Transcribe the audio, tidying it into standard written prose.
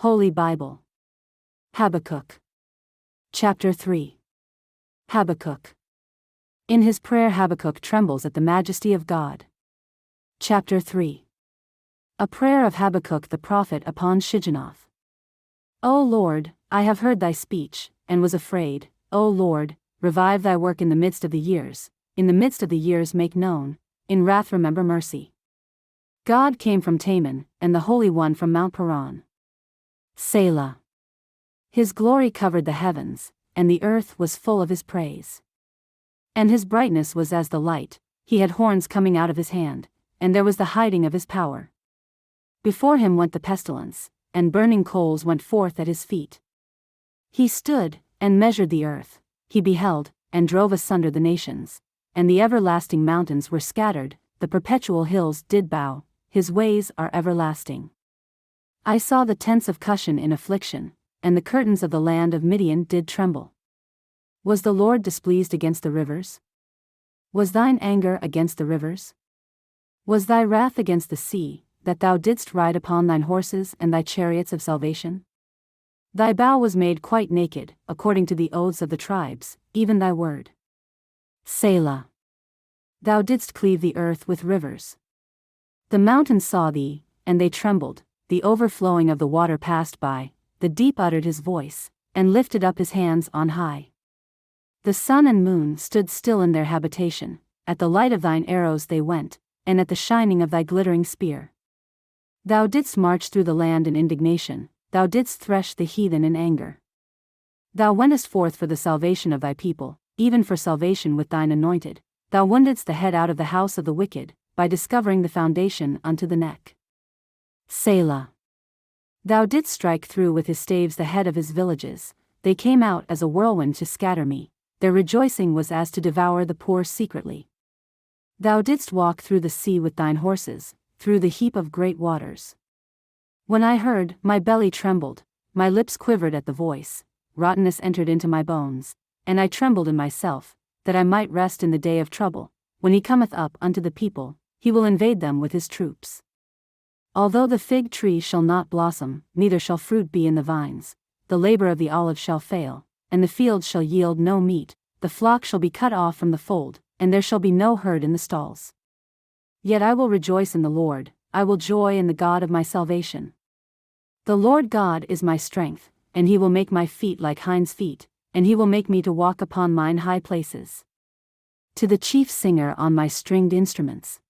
Holy Bible. Habakkuk. Chapter 3. Habakkuk. In his prayer Habakkuk trembles at the majesty of God. Chapter 3. A prayer of Habakkuk the prophet upon Shigionoth. O Lord, I have heard thy speech, and was afraid. O Lord, revive thy work in the midst of the years, in the midst of the years make known, in wrath remember mercy. God came from Teman, and the Holy One from Mount Paran. Selah. His glory covered the heavens, and the earth was full of his praise. And his brightness was as the light, he had horns coming out of his hand, and there was the hiding of his power. Before him went the pestilence, and burning coals went forth at his feet. He stood, and measured the earth, he beheld, and drove asunder the nations, and the everlasting mountains were scattered, the perpetual hills did bow, his ways are everlasting. I saw the tents of Cushan in affliction, and the curtains of the land of Midian did tremble. Was the Lord displeased against the rivers? Was thine anger against the rivers? Was thy wrath against the sea, that thou didst ride upon thine horses and thy chariots of salvation? Thy bow was made quite naked, according to the oaths of the tribes, even thy word. Selah. Thou didst cleave the earth with rivers. The mountains saw thee, and they trembled, the overflowing of the water passed by, the deep uttered his voice, and lifted up his hands on high. The sun and moon stood still in their habitation, at the light of thine arrows they went, and at the shining of thy glittering spear. Thou didst march through the land in indignation, thou didst thresh the heathen in anger. Thou wentest forth for the salvation of thy people, even for salvation with thine anointed, thou woundedst the head out of the house of the wicked, by discovering the foundation unto the neck. Selah. Thou didst strike through with his staves the head of his villages, they came out as a whirlwind to scatter me, their rejoicing was as to devour the poor secretly. Thou didst walk through the sea with thine horses, through the heap of great waters. When I heard, my belly trembled, my lips quivered at the voice, rottenness entered into my bones, and I trembled in myself, that I might rest in the day of trouble. When he cometh up unto the people, he will invade them with his troops. Although the fig tree shall not blossom, neither shall fruit be in the vines, the labor of the olive shall fail, and the field shall yield no meat, the flock shall be cut off from the fold, and there shall be no herd in the stalls. Yet I will rejoice in the Lord, I will joy in the God of my salvation. The Lord God is my strength, and he will make my feet like hinds' feet, and he will make me to walk upon mine high places. To the chief singer on my stringed instruments.